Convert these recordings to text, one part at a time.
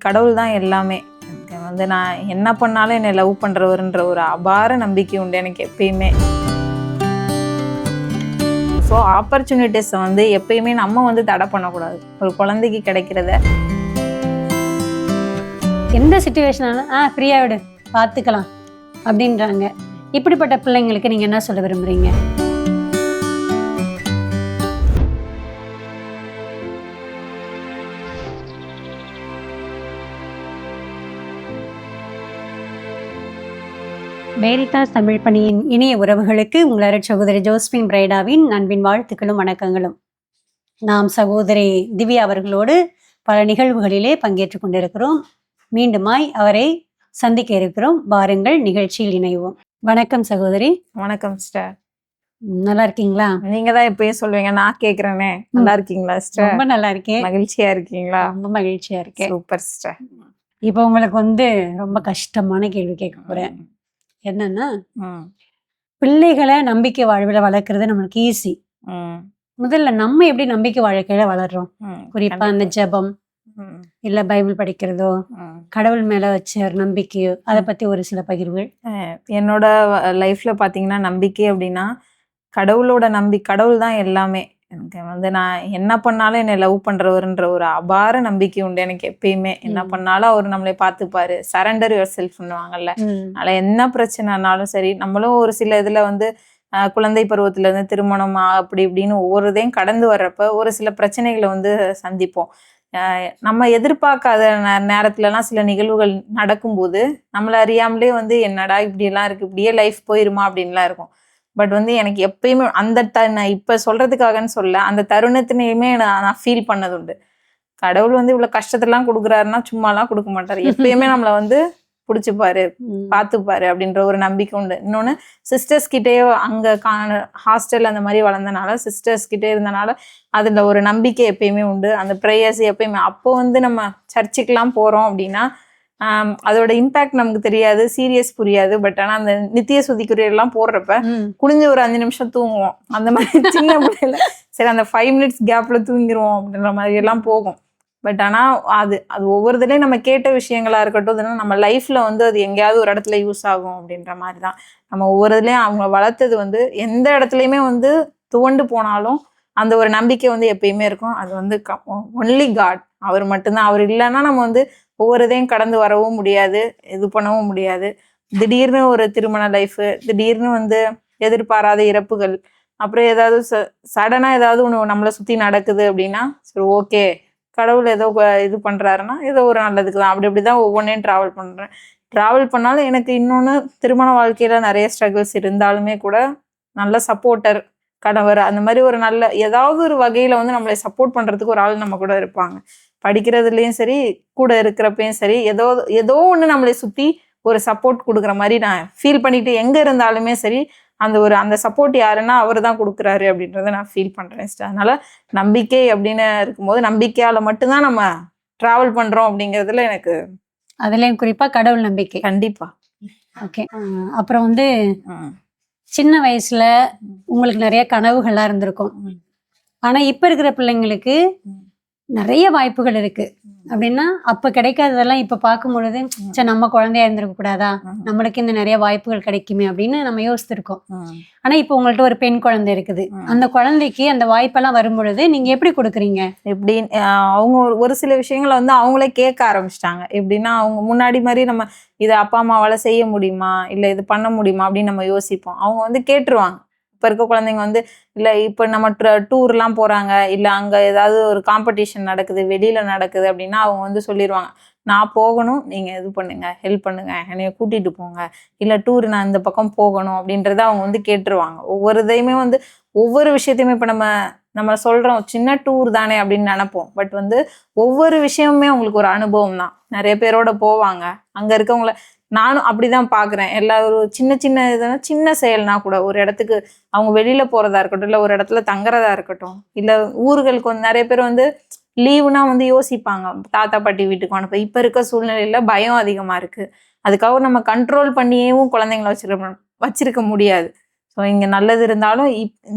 கடவுள் தான் எல்லாமே. எனக்கு வந்து நான் என்ன பண்ணாலும் என்னை லவ் பண்ணுறவருன்ற ஒரு அபார நம்பிக்கை உண்டு எனக்கு எப்பயுமே. ஸோ ஆப்பர்ச்சுனிட்டிஸை வந்து எப்பயுமே நம்ம வந்து தடை பண்ணக்கூடாது. ஒரு குழந்தைக்கு கிடைக்கிறத எந்த சுச்சுவேஷனாலும் ஃப்ரீயாக விடு பார்த்துக்கலாம் அப்படின்றாங்க. இப்படிப்பட்ட பிள்ளைங்களுக்கு நீங்கள் என்ன சொல்ல விரும்புகிறீங்க? வேரிதாஸ் தமிழ் பணியின் இனிய உறவுகளுக்கு உங்களோட சகோதரி ஜோஸ்பின் பிரைடாவின் அன்பின் வாழ்த்துக்களும் வணக்கங்களும். நாம் சகோதரி திவ்யா அவர்களோடு பல நிகழ்வுகளிலே பங்கேற்று கொண்டிருக்கிறோம். மீண்டுமாய் அவரை சந்திக்க இருக்கிறோம். வாருங்கள் நிகழ்ச்சியில் இணைவோம். வணக்கம் சகோதரி. வணக்கம் சிஸ்டர். நல்லா இருக்கீங்களா? நீங்க தான் எப்பயும் சொல்லுவீங்க, நான் கேட்குறேனே. நல்லா இருக்கீங்களா சிஸ்டர்? ரொம்ப நல்லா இருக்கேன். மகிழ்ச்சியா இருக்கீங்களா? ரொம்ப மகிழ்ச்சியா இருக்கேன். Super sister. இப்போ உங்களுக்கு வந்து ரொம்ப கஷ்டமான கேள்வி கேட்க போறேன். என்னன்னா, பிள்ளைகளை நம்பிக்கை வாழ்வில் வளர்க்கறது நம்மளுக்கு ஈஸி. முதல்ல நம்ம எப்படி நம்பிக்கை வாழ்க்கையில வளர்றோம்? குறிப்பா அந்த ஜெபம் இல்ல பைபிள் படிக்கிறதோ, கடவுள் மேல வச்ச ஒரு நம்பிக்கையோ, அதை பத்தி ஒரு சில பகிர்வுகள். என்னோட லைஃப்ல பாத்தீங்கன்னா நம்பிக்கை அப்படின்னா கடவுள் தான் எல்லாமே. எனக்கு வந்து நான் என்ன பண்ணாலும் என்னை லவ் பண்றவருன்ற ஒரு அபார நம்பிக்கை உண்டு எனக்கு எப்பயுமே. என்ன பண்ணாலும் அவர் நம்மளை பார்த்துப்பாரு. சரண்டர் யுவர் செல்ஃப் பண்ணுவாங்கல்ல. அதனால என்ன பிரச்சனைனாலும் சரி, நம்மளும் ஒரு சில இதுல வந்து குழந்தை பருவத்துல இருந்து திருமணம் அப்படி இப்படின்னு ஒவ்வொருதையும் கடந்து வர்றப்ப ஒரு சில பிரச்சனைகளை வந்து சந்திப்போம். நம்ம எதிர்பார்க்காத நேரத்துலலாம் சில நிகழ்வுகள் நடக்கும்போது நம்மளை அறியாமலே வந்து என்னடா இப்படியெல்லாம் இருக்கு, இப்படியே லைஃப் போயிருமா அப்படின்லாம் இருக்கும். பட் வந்து எனக்கு எப்பயுமே அந்த நான் இப்போ சொல்றதுக்காகன்னு சொல்ல, அந்த தருணத்தினையுமே நான் ஃபீல் பண்ணது உண்டு. கடவுள் வந்து இவ்வளோ கஷ்டத்தெல்லாம் கொடுக்குறாருன்னா சும்மாலாம் கொடுக்க மாட்டார். எப்பயுமே நம்மளை வந்து பிடிச்சிப்பாரு, பார்த்துப்பாரு அப்படின்ற ஒரு நம்பிக்கை உண்டு. இன்னொன்று, சிஸ்டர்ஸ் கிட்டேயோ அங்கே ஹாஸ்டல் அந்த மாதிரி வளர்ந்தனால, சிஸ்டர்ஸ் கிட்டே இருந்தனால அதில் ஒரு நம்பிக்கை எப்பயுமே உண்டு. அந்த ப்ரேயர்ஸ் எப்பயுமே அப்போ வந்து நம்ம சர்ச்சுக்கெலாம் போகிறோம் அப்படின்னா அதோட இம்பாக்ட் நமக்கு தெரியாது, சீரியஸ் புரியாது. பட் ஆனால் அந்த நித்திய சுதிக்குரியெல்லாம் போடுறப்ப குனிஞ்சு ஒரு 5 நிமிஷம் தூங்குவோம். அந்த மாதிரி சின்ன பிள்ளைல சரி அந்த 5 மினிட்ஸ் கேப்ல தூங்கிடுவோம் அப்படின்ற மாதிரி எல்லாம் போகும். பட் ஆனால் அது ஒவ்வொருத்தரையும் நம்ம கேட்ட விஷயங்களா இருக்கட்டும், நம்ம லைஃப்ல வந்து அது எங்கேயாவது ஒரு இடத்துல யூஸ் ஆகும் அப்படின்ற மாதிரி தான். நம்ம ஒவ்வொருதுலையும் அவங்க வளர்த்தது வந்து எந்த இடத்துலையுமே வந்து துவண்டு போனாலும் அந்த ஒரு நம்பிக்கை வந்து எப்பயுமே இருக்கும். அது வந்து ஒன்லி காட், அவர் மட்டும்தான். அவர் இல்லைன்னா நம்ம வந்து ஒவ்வொருதையும் கடந்து வரவும் முடியாது, இது பண்ணவும் முடியாது. திடீர்னு ஒரு திருமண லைஃபு, திடீர்னு வந்து எதிர்பாராத இறப்புகள், அப்புறம் ஏதாவது சடனாக ஏதாவது ஒன்று நம்மளை சுற்றி நடக்குது அப்படின்னா சரி ஓகே, கடவுள் ஏதோ இது பண்ணுறாருன்னா ஏதோ ஒரு நல்லதுக்கு தான். அப்படி தான் ஒவ்வொன்றையும் ட்ராவல் பண்ணாலும் எனக்கு இன்னொன்று, திருமண வாழ்க்கையில் நிறைய ஸ்ட்ரகிள்ஸ் இருந்தாலுமே கூட நல்ல சப்போர்ட்டர் கணவர், அந்த மாதிரி ஒரு நல்ல ஏதாவது ஒரு வகையில் வந்து நம்மளை சப்போர்ட் பண்ணுறதுக்கு ஒரு ஆள் நம்ம கூட இருப்பாங்க. படிக்கிறதுலேயும் சரி, கூட இருக்கிறப்பையும் சரி, ஏதோ ஒன்று நம்மளை சுற்றி ஒரு சப்போர்ட் கொடுக்குற மாதிரி நான் ஃபீல் பண்ணிட்டு எங்கே இருந்தாலுமே சரி, அந்த சப்போர்ட் யாருன்னா அவர் தான் கொடுக்குறாரு அப்படின்றத நான் ஃபீல் பண்ணுறேன். அதனால நம்பிக்கை அப்படின்னு இருக்கும்போது நம்பிக்கையால் மட்டும்தான் நம்ம ட்ராவல் பண்ணுறோம் அப்படிங்கிறதுல எனக்கு அதுலேயும் குறிப்பாக கடவுள் நம்பிக்கை கண்டிப்பாக. ஓகே. அப்புறம் வந்து சின்ன வயசுல உங்களுக்கு நிறைய கனவுகள்லாம் இருந்திருக்கும். ஆனா இப்ப இருக்கிற பிள்ளைங்களுக்கு நிறைய வாய்ப்புகள் இருக்கு அப்படின்னா, அப்ப கிடைக்காததெல்லாம் இப்ப பார்க்கும் பொழுது சரி நம்ம குழந்தையா இருந்திருக்க கூடாதா, நம்மளுக்கு இந்த நிறைய வாய்ப்புகள் கிடைக்குமே அப்படின்னு நம்ம யோசிச்சிருக்கோம். ஆனா இப்ப உங்கள்ட்ட ஒரு பெண் குழந்தை இருக்குது. அந்த குழந்தைக்கு அந்த வாய்ப்பெல்லாம் வரும் பொழுது நீங்க எப்படி கொடுக்குறீங்க? எப்படின்னு அவங்க ஒரு சில விஷயங்களை வந்து அவங்களே கேட்க ஆரம்பிச்சிட்டாங்க. எப்படின்னா, அவங்க முன்னாடி மாதிரி நம்ம இதை அப்பா அம்மாவால் செய்ய முடியுமா, இல்லை இது பண்ண முடியுமா அப்படின்னு நம்ம யோசிப்போம். அவங்க வந்து கேட்டுருவாங்க. இப்போ இருக்க குழந்தைங்க வந்து இல்லை இப்போ நம்ம டூர்லாம் போகிறாங்க, இல்லை அங்கே ஏதாவது ஒரு காம்படிஷன் நடக்குது, வெளியில் நடக்குது அப்படின்னா அவங்க வந்து சொல்லிடுவாங்க, நான் போகணும், நீங்கள் இது பண்ணுங்கள், ஹெல்ப் பண்ணுங்கள், என்னைய கூட்டிகிட்டு போங்க, இல்லை டூர் நான் இந்த பக்கம் போகணும் அப்படின்றத அவங்க வந்து கேட்டுருவாங்க. ஒவ்வொரு இதையுமே வந்து ஒவ்வொரு விஷயத்தையுமே இப்போ நம்ம சொல்கிறோம் சின்ன டூர் தானே அப்படின்னு நினைப்போம். பட் வந்து ஒவ்வொரு விஷயமுமே அவங்களுக்கு ஒரு அனுபவம் தான். நிறைய பேரோட போவாங்க, அங்கே இருக்கவங்கள நானும் அப்படிதான் பார்க்குறேன். ஒரு சின்ன செயல்னா கூட ஒரு இடத்துக்கு அவங்க வெளியில் போகிறதா இருக்கட்டும், இல்லை ஒரு இடத்துல தங்குறதா இருக்கட்டும், இல்லை ஊர்களுக்கு வந்து நிறைய பேர் வந்து லீவுனா வந்து யோசிப்பாங்க தாத்தா பாட்டி வீட்டுக்கு அனுப்ப. இப்போ இருக்க சூழ்நிலையில் பயம் அதிகமாக இருக்குது. அதுக்காக நம்ம கண்ட்ரோல் பண்ணியேவும் குழந்தைங்கள வச்சிருக்க முடியாது. ஸோ இங்கே நல்லது இருந்தாலும்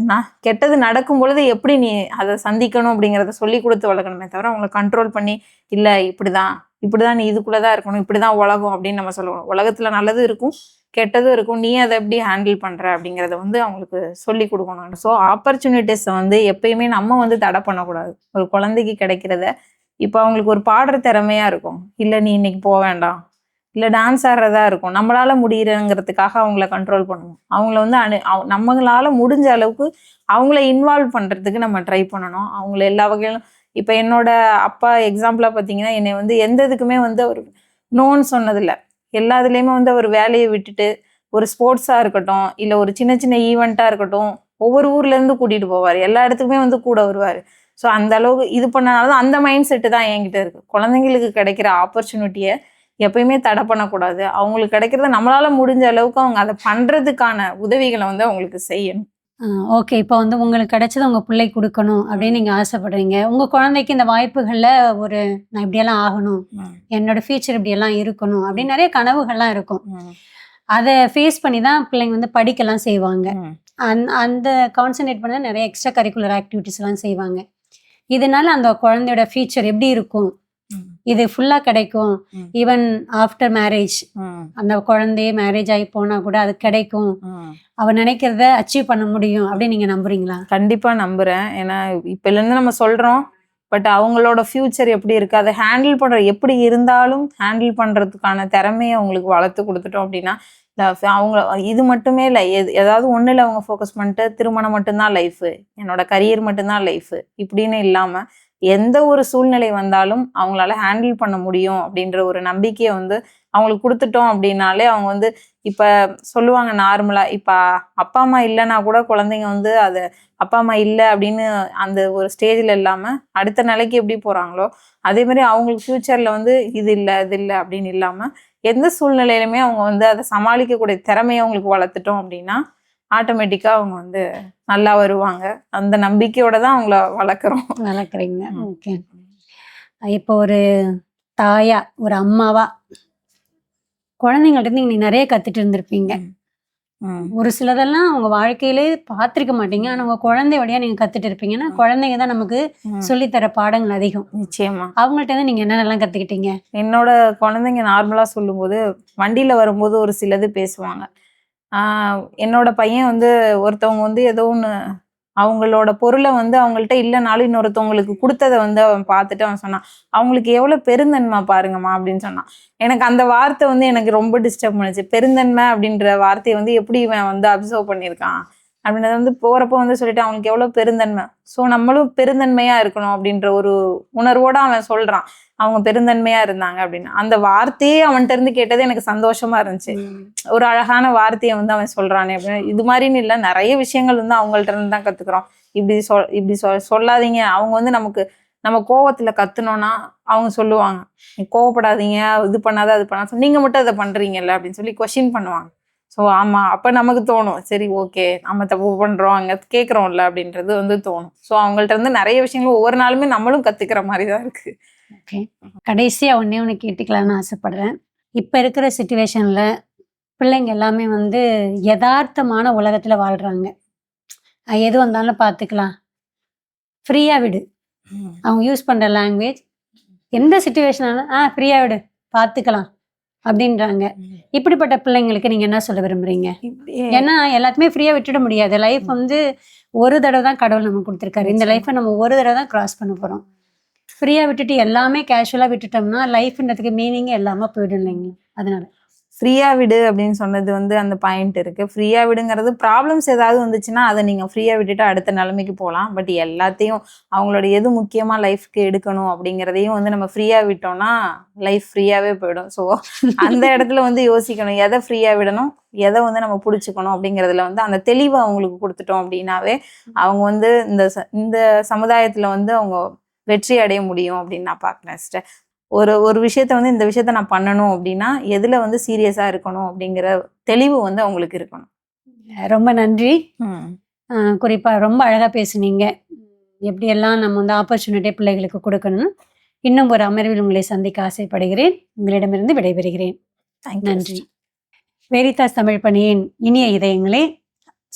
கெட்டது நடக்கும் பொழுது எப்படி நீ அதை சந்திக்கணும் அப்படிங்கிறத சொல்லி கொடுத்து வளர்க்கணுமே தவிர அவங்கள கண்ட்ரோல் பண்ணி இல்லை இப்படி தான் இப்படிதான் நீ இதுக்குள்ளதான் இருக்கணும், இப்படிதான் உலகம் அப்படின்னு நம்ம சொல்லுவோம். உலகத்துல நல்லதும் இருக்கும் கெட்டதும் இருக்கும், நீ அதை எப்படி ஹேண்டில் பண்ற அப்படிங்கறத வந்து அவங்களுக்கு சொல்லி கொடுக்கணும். ஸோ ஆப்பர்ச்சுனிட்டிஸை வந்து எப்பயுமே நம்ம வந்து தடை பண்ணக்கூடாது. ஒரு குழந்தைக்கு கிடைக்கிறத இப்போ அவங்களுக்கு ஒரு பாடுற திறமையா இருக்கும், இல்லை நீ இன்னைக்கு போக வேண்டாம், இல்லை டான்ஸ் ஆடுறதா இருக்கும், நம்மளால முடியறங்கிறதுக்காக அவங்கள கண்ட்ரோல் பண்ணுவோம். அவங்கள வந்து நம்மளால முடிஞ்ச அளவுக்கு அவங்கள இன்வால்வ் பண்றதுக்கு நம்ம ட்ரை பண்ணணும். அவங்கள எல்லா வகையிலும் இப்போ என்னோட அப்பா எக்ஸாம்பிளா பார்த்தீங்கன்னா, என்னை வந்து எந்த இதுக்குமே வந்து அவர் நோன்னு சொன்னதில்லை. எல்லாத்துலேயுமே வந்து அவர் வேலையை விட்டுட்டு ஒரு ஸ்போர்ட்ஸாக இருக்கட்டும், இல்லை ஒரு சின்ன சின்ன ஈவெண்ட்டாக இருக்கட்டும், ஒவ்வொரு ஊர்லேருந்து கூட்டிகிட்டு போவார், எல்லா இடத்துக்குமே வந்து கூட வருவார். ஸோ அந்த அளவுக்கு இது பண்ணனால தான் அந்த மைண்ட் செட்டு தான் என்கிட்ட இருக்குது. குழந்தைங்களுக்கு கிடைக்கிற ஆப்பர்ச்சுனிட்டியை எப்பயுமே தடை பண்ணக்கூடாது. அவங்களுக்கு கிடைக்கிறத நம்மளால முடிஞ்ச அளவுக்கு அவங்க அதை பண்ணுறதுக்கான உதவிகளை வந்து அவங்களுக்கு செய்யணும். ஓகே. இப்போ வந்து உங்களுக்கு கிடைச்சது உங்க பிள்ளைக்கு கொடுக்கணும் அப்படின்னு நீங்க ஆசைப்படுறீங்க. உங்க குழந்தைக்கு இந்த வாய்ப்புகள்ல ஒரு நான் இப்படியெல்லாம் ஆகணும், என்னோட ஃபியூச்சர் இப்படியெல்லாம் இருக்கணும் அப்படின்னு நிறைய கனவுகள்லாம் இருக்கும். அதை ஃபேஸ் பண்ணி தான் பிள்ளைங்க வந்து படிக்கலாம் செய்வாங்க. அந்த கான்சன்ட்ரேட் பண்ண நிறைய எக்ஸ்ட்ரா கரிக்குலர் ஆக்டிவிட்டிஸ் எல்லாம் செய்வாங்க. இதனால அந்த குழந்தையோட ஃபியூச்சர் எப்படி இருக்கும், இது ஃபுல்லா கிடைக்கும், ஈவன் ஆஃப்டர் மேரேஜ் அந்த குழந்தையே மேரேஜ் ஆகி போனா கூட அது கிடைக்கும், அவ நினைக்கிறத அச்சீவ் பண்ண முடியும் அப்படின்னு நீங்க நம்புறீங்களா? கண்டிப்பா நம்புறேன். ஏன்னா இப்பல இருந்து நம்ம சொல்றோம், பட் அவங்களோட ஃபியூச்சர் எப்படி இருக்கு, அதை ஹேண்டில் பண்ற எப்படி இருந்தாலும் ஹேண்டில் பண்றதுக்கான திறமையை அவங்களுக்கு வளர்த்து கொடுத்துட்டோம் அப்படின்னா, அவங்க இது மட்டுமே இல்லை, ஏதாவது ஒண்ணுல அவங்க ஃபோக்கஸ் பண்ணிட்டு திருமணம் மட்டும்தான் லைஃபு, என்னோட கரியர் மட்டும்தான் லைஃபு இப்படின்னு இல்லாம எந்த ஒரு சூழ்நிலை வந்தாலும் அவங்களால ஹேண்டில் பண்ண முடியும் அப்படின்ற ஒரு நம்பிக்கையை வந்து அவங்களுக்கு கொடுத்துட்டோம் அப்படின்னாலே அவங்க வந்து இப்போ சொல்லுவாங்க நார்மலாக, இப்போ அப்பா அம்மா இல்லைன்னா கூட குழந்தைங்க வந்து அதை அப்பா அம்மா இல்லை அப்படின்னு அந்த ஒரு ஸ்டேஜில் இல்லாமல் அடுத்த நிலைக்கு எப்படி போகிறாங்களோ அதே மாதிரி அவங்களுக்கு ஃப்யூச்சரில் வந்து இது இல்லை அது இல்லை அப்படின்னு இல்லாமல் எந்த சூழ்நிலையிலுமே அவங்க வந்து அதை சமாளிக்கக்கூடிய திறமையை அவங்களுக்கு வளர்த்துட்டோம் அப்படின்னா ஆட்டோமேட்டிக்காக அவங்க வந்து நல்லா வருவாங்க. அந்த நம்பிக்கையோட தான் அவங்கள வளர்க்குறீங்க. ஓகே. இப்போ ஒரு தாயா ஒரு அம்மாவா குழந்தைங்கள்ட்ட இருந்து நீங்க நிறைய கத்துட்டு இருந்திருப்பீங்க. ஒரு சிலதெல்லாம் உங்க வாழ்க்கையிலே பார்த்திருக்க மாட்டீங்க, ஆனா உங்க குழந்தை வழியா நீங்க கத்துட்டு இருப்பீங்கன்னா குழந்தைங்க தான் நமக்கு சொல்லித்தர பாடங்கள் அதிகம். நிச்சயமா. அவங்கள்ட்ட இருந்து நீங்க என்னென்னலாம் கத்துக்கிட்டீங்க? என்னோட குழந்தைங்க நார்மலா சொல்லும்போது வண்டியில வரும்போது ஒரு சிலது பேசுவாங்க. என்னோட பையன் வந்து ஒருத்தவங்க வந்து ஏதோ ஒன்று அவங்களோட பொருளை வந்து அவங்கள்ட்ட இல்லைனாலும் இன்னொருத்தவங்களுக்கு கொடுத்ததை வந்து அவன் பார்த்துட்டு அவன் சொன்னான், அவங்களுக்கு எவ்வளோ பெருந்தன்மை பாருங்கம்மா அப்படின்னு சொன்னான். எனக்கு அந்த வார்த்தை வந்து எனக்கு ரொம்ப டிஸ்டர்ப் பண்ணுச்சு. பெருந்தன்மை அப்படின்ற வார்த்தையை வந்து எப்படி இவன் வந்து அப்சர்வ் பண்ணியிருக்கான் அப்படின்றத வந்து போகிறப்ப வந்து சொல்லிட்டு அவங்களுக்கு எவ்வளோ பெருந்தன்மை, ஸோ நம்மளும் பெருந்தன்மையாக இருக்கணும் அப்படின்ற ஒரு உணர்வோடு அவன் சொல்கிறான் அவங்க பெருந்தன்மையா இருந்தாங்க அப்படின்னு. அந்த வார்த்தையே அவன்கிட்ட இருந்து கேட்டது எனக்கு சந்தோஷமா இருந்துச்சு. ஒரு அழகான வார்த்தையை வந்து அவன் சொல்றானே அப்படின்னு. இது மாதிரின்னு இல்லை, நிறைய விஷயங்கள் வந்து அவங்கள்ட்ட இருந்து தான் கத்துக்கிறோம். இப்படி சொல்லாதீங்க, அவங்க வந்து நம்ம கோவத்துல கத்துனோம்னா அவங்க சொல்லுவாங்க, நீ கோவப்படாதீங்க, இது பண்ணாத அது பண்ணாத, நீங்க மட்டும் அதை பண்றீங்கல்ல அப்படின்னு சொல்லி கொஸ்டின் பண்ணுவாங்க. ஸோ ஆமா, அப்ப நமக்கு தோணும், சரி ஓகே நம்ம தப்பு பண்றோம் அங்க கேட்குறோம்ல அப்படின்றது வந்து தோணும். ஸோ அவங்கள்ட்ட இருந்து நிறைய விஷயங்கள் ஒவ்வொரு நாளுமே நம்மளும் கத்துக்கிற மாதிரி தான் இருக்கு. ஓகே. கடைசியாக ஒன்று கேட்டுக்கலான்னு ஆசைப்படுறேன். இப்போ இருக்கிற சுச்சுவேஷனில் பிள்ளைங்க எல்லாமே வந்து யதார்த்தமான உலகத்தில் வாழ்கிறாங்க. எது வந்தாலும் பார்த்துக்கலாம், ஃப்ரீயாக விடு, அவங்க யூஸ் பண்ணுற லாங்குவேஜ் எந்த சுச்சுவேஷனாலும் ஃப்ரீயாக விடு பார்த்துக்கலாம் அப்படின்றாங்க. இப்படிப்பட்ட பிள்ளைங்களுக்கு நீங்கள் என்ன சொல்ல விரும்புகிறீங்க? ஏன்னா எல்லாத்தையுமே ஃப்ரீயாக விட்டுட முடியாது. லைஃப் வந்து ஒரு தடவை தான் கடவுள் நமக்கு கொடுத்துருக்காரு. இந்த லைஃப்பை நம்ம ஒரு தடவை தான் கிராஸ் பண்ண போகிறோம். ஃப்ரீயாக விட்டுட்டு எல்லாமே கேஷுவலாக விட்டுட்டோம்னா லைஃப்ன்றதுக்கு மீனிங்கே இல்லாமல் போயிடும் இல்லைங்க. அதனால ஃப்ரீயாக விடு அப்படின்னு சொன்னது வந்து அந்த பாயிண்ட் இருக்குது. ஃப்ரீயாக விடுங்கிறது ப்ராப்ளம்ஸ் ஏதாவது வந்துச்சுன்னா அதை நீங்கள் ஃப்ரீயாக விட்டுட்டு அடுத்த நிலைமைக்கு போகலாம். பட் எல்லாத்தையும் அவங்களோட எது முக்கியமாக லைஃப்க்கு எடுக்கணும் அப்படிங்கிறதையும் வந்து நம்ம ஃப்ரீயாக விட்டோம்னா லைஃப் ஃப்ரீயாகவே போயிடும். ஸோ அந்த இடத்துல வந்து யோசிக்கணும், எதை ஃப்ரீயாக விடணும், எதை வந்து நம்ம பிடிச்சிக்கணும் அப்படிங்கிறதுல வந்து அந்த தெளிவை அவங்களுக்கு கொடுத்துட்டோம் அப்படின்னாவே அவங்க வந்து இந்த சமுதாயத்தில் வந்து அவங்க வெற்றி அடைய முடியும் அப்படின்னு நான் பார்க்குறேன் சிஸ்டர். ஒரு விஷயத்த வந்து இந்த விஷயத்த நான் பண்ணணும் அப்படின்னா எதுல வந்து சீரியஸா இருக்கணும் அப்படிங்கிற தெளிவு வந்து அவங்களுக்கு இருக்கணும். ரொம்ப நன்றி. குறிப்பா ரொம்ப அழகா பேசுனீங்க. எப்படியெல்லாம் நம்ம வந்து ஆப்பர்ச்சுனிட்டி பிள்ளைகளுக்கு கொடுக்கணும். இன்னும் ஒரு அமர்வில் உங்களை சந்திக்க ஆசைப்படுகிறேன். உங்களிடமிருந்து விடைபெறுகிறேன். நன்றி. வெரிதாஸ் தமிழ் பணியின் இனிய இதயங்களே,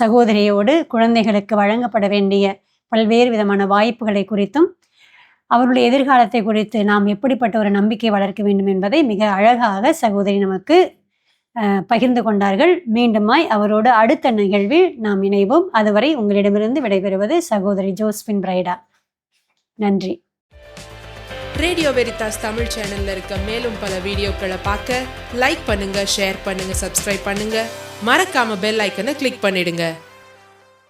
சகோதரியோடு குழந்தைகளுக்கு வழங்கப்பட வேண்டிய பல்வேறு விதமான வாய்ப்புகளை குறித்தும் அவருடைய எதிர்காலத்தை குறித்து நாம் எப்படிப்பட்ட ஒரு நம்பிக்கை வளர்க்க வேண்டும் என்பதை மிக அழகாக சகோதரி நமக்கு பகிர்ந்து கொண்டார்கள். மீண்டுமாய் அவரோடு அடுத்த நிகழ்வில் நாம் இணைவோம். அதுவரை உங்களிடமிருந்து விடைபெறுவது சகோதரி ஜோஸ்பின் பிரைடா. நன்றி. ரேடியோ வெரிதாஸ் தமிழ் சேனல்ல இருக்க மேலும் பல வீடியோக்களை பார்க்க லைக் பண்ணுங்க, ஷேர் பண்ணுங்க, சப்ஸ்கிரைப் பண்ணுங்க. மறக்காம பெல் ஐக்கனை கிளிக் பண்ணிடுங்க.